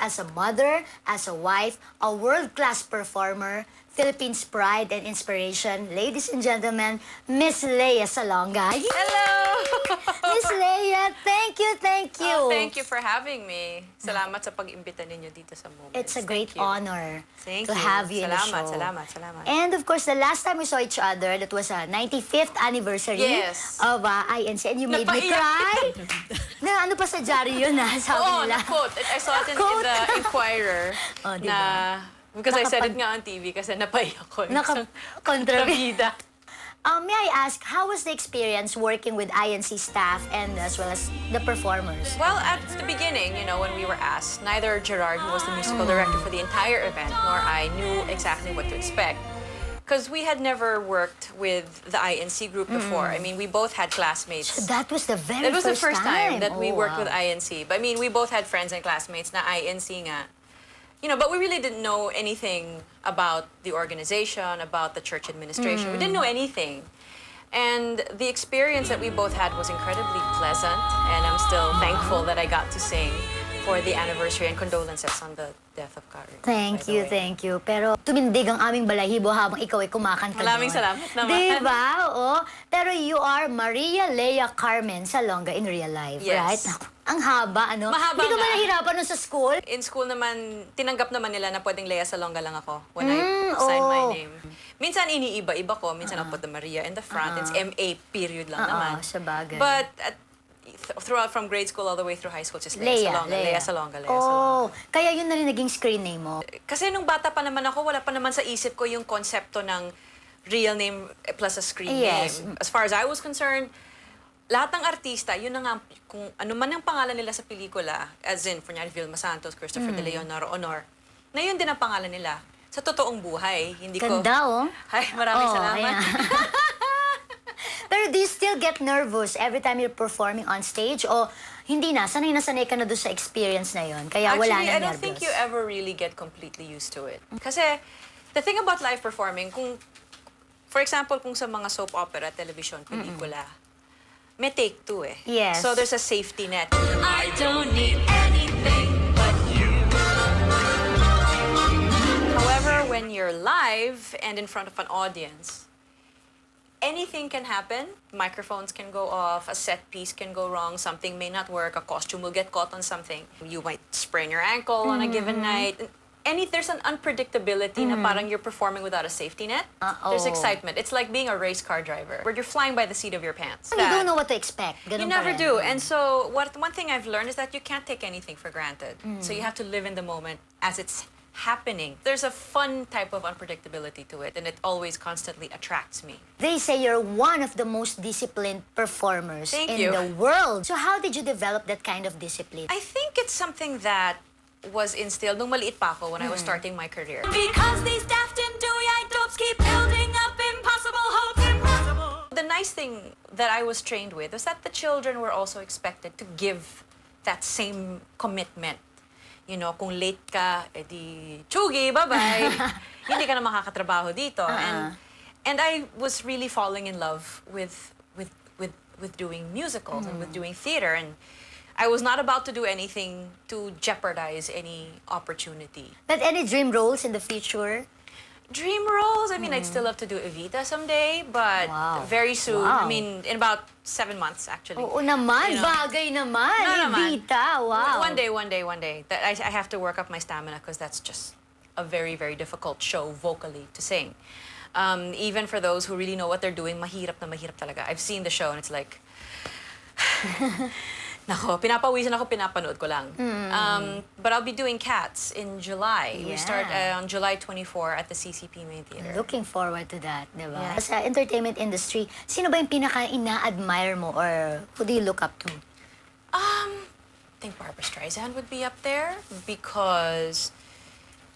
as a mother, as a wife, a world-class performer, Philippines' pride and inspiration. Ladies and gentlemen, Miss Lea Salonga. Yay! Hello! Miss Lea, thank you, thank you. Thank you for having me. Salamat sa pag-imbita ninyo dito sa Moments. It's a great honor to have you in the show. Salamat. And of course, the last time we saw each other, that was a 95th anniversary of INC. And you made me cry. Na ano pa sa diary yun, sabi nila. Na-quote. I saw it in the Inquirer. Diba? Because I said it nga on TV kasi napaiyak ko. Kontrabida. May I ask, how was the experience working with INC staff and as well as the performers? Well, at the beginning, you know, when we were asked, neither Gerard, who was the musical director for the entire event, nor I knew exactly what to expect. Because we had never worked with the INC group before. I mean, we both had classmates. So that was the very first time? It was the first time that we worked with INC. But I mean, we both had friends and classmates na INC nga. You know, but we really didn't know anything about the organization, about the church administration. We didn't know anything. And the experience that we both had was incredibly pleasant, and I'm still thankful that I got to sing for the anniversary and condolences on the death of Karen. Thank you. Pero tumindig ang aming balahibo habang ikaw ay kumakanta doon. Maraming salamat naman. Diba? Oo. Pero you are Maria Lea Carmen Salonga in real life, right? Ang haba, ano? Mahaba Hindi ka ba nga. nahirapan nun sa school? In school naman, tinanggap naman nila na pwedeng Lea Salonga lang ako when I signed my name. Minsan iniiba-iba ko. Minsan I'll put the Maria in the front. It's M.A. period lang naman. Sabagay. But throughout from grade school all the way through high school, just Lea Salonga. Kaya yun na rin naging screen name mo. Kasi nung bata pa naman ako, wala pa naman sa isip ko yung konsepto ng real name plus a screen name. As far as I was concerned, lahat ng artista, yun na nga, kung ano man ang pangalan nila sa pelikula, as in, for example, Vilma Santos, Christopher De Leon, Naro Honor, na yun din ang pangalan nila sa totoong buhay. Hindi ko... Ganda, oh. Ay, maraming salamat. Pero do you still get nervous every time you're performing on stage? O hindi na? Sanay ka na doon sa experience na yun? Kaya wala Actually, nang I don't nervous? think you ever really get completely used to it. Kasi, the thing about live performing, kung, for example, kung sa mga soap opera, television, pelikula, may take two eh. Yes. So there's a safety net. I don't need anything but you. However, when you're live and in front of an audience, anything can happen. Microphones can go off, a set piece can go wrong, something may not work, a costume will get caught on something. You might sprain your ankle on a given night. There's an unpredictability na parang you're performing without a safety net. There's excitement. It's like being a race car driver where you're flying by the seat of your pants. You don't know what to expect. Ganun You never do. And so one thing I've learned is that you can't take anything for granted. So you have to live in the moment as it's happening. There's a fun type of unpredictability to it, and it always constantly attracts me. They say you're one of the most disciplined performers in the world. So how did you develop that kind of discipline? I think it's something that was instilled nung maliit pa ako when I was starting my career. Because these daft and dewy-eyed dopes keep building up impossible hopes. The nice thing that I was trained with was that the children were also expected to give that same commitment. You know, kung late ka, edi chugi, bye-bye. Hindi ka na makakatrabaho dito. And I was really falling in love with doing musicals and with doing theater. And I was not about to do anything to jeopardize any opportunity. But any dream roles in the future? Dream roles? I mean, I'd still love to do Evita someday, but very soon. I mean, in about 7 months, actually. Oo naman, You know. Bagay naman. No, Evita, wow. One day. That I have to work up my stamina because that's just a very, very difficult show vocally to sing. Even for those who really know what they're doing, mahirap na mahirap talaga. I've seen the show and it's like... Nako, pinapawisan ako, pinapanood ko lang. But I'll be doing Cats in July. We start on July 24 at the CCP Main Theater. Looking forward to that, di ba? Sa entertainment industry, sino ba yung pinaka-ina-admire mo or who do you look up to? I think Barbra Streisand would be up there because...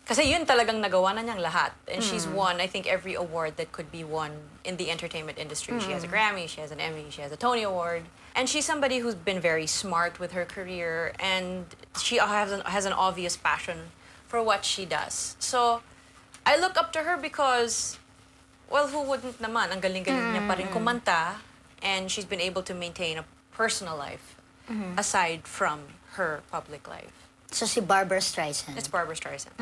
Kasi yun talagang nagawa na niyang lahat. And she's won, I think, every award that could be won in the entertainment industry. She has a Grammy, she has an Emmy, she has a Tony Award. And she's somebody who's been very smart with her career, and she has an obvious passion for what she does. So, I look up to her because, well, who wouldn't naman? Ang galing-galing niya pa rin kumanta, and she's been able to maintain a personal life aside from her public life. So si Barbara Streisand. It's Barbara Streisand.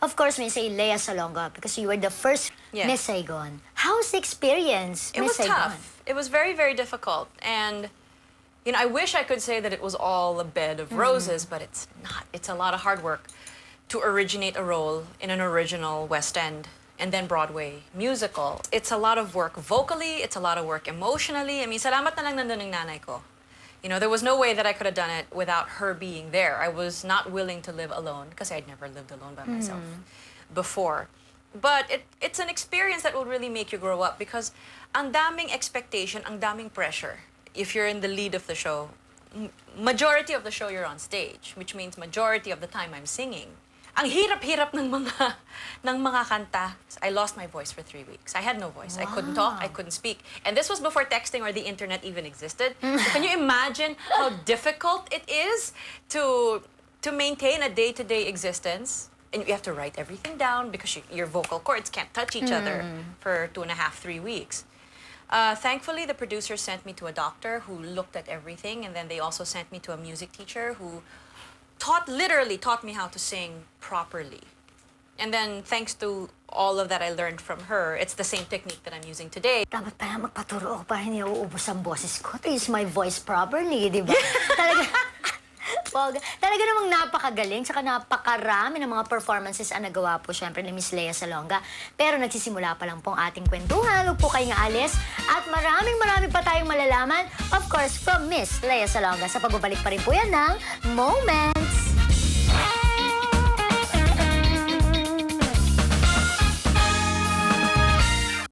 Of course, may say Lea Salonga because you were the first Yes. Miss Saigon. How's the experience, It Miss was Saigon? tough. It was very, very difficult. And, you know, I wish I could say that it was all a bed of roses, but it's not. It's a lot of hard work to originate a role in an original West End and then Broadway musical. It's a lot of work vocally. It's a lot of work emotionally. I mean, salamat na lang nandun ng nanay ko. You know, there was no way that I could have done it without her being there. I was not willing to live alone because I'd never lived alone by myself before. But it's an experience that will really make you grow up because ang daming expectation, ang daming pressure. If you're in the lead of the show, majority of the show you're on stage, which means majority of the time I'm singing. Ang hirap-hirap ng mga kanta. I lost my voice for 3 weeks. I had no voice. I couldn't talk, I couldn't speak. And this was before texting or the internet even existed. So can you imagine how difficult it is to maintain a day-to-day existence? And you have to write everything down because your vocal cords can't touch each other for 2.5, 3 weeks. Thankfully, the producers sent me to a doctor who looked at everything, and then they also sent me to a music teacher who literally taught me how to sing properly. And then, thanks to all of that I learned from her, it's the same technique that I'm using today. Dapat pala magpaturo ako para hindi nauubos ang boses ko to use my voice properly, di ba? Talaga namang napakagaling, saka napakarami ng mga performances ang nagawa po syempre ni Miss Lea Salonga. Pero nagsisimula pa lang po ang ating kwentuhan. Huwag po kayong aalis. At marami pa tayong malalaman, of course, from Miss Lea Salonga. Sa pagbabalik pa rin po yan ng Moments.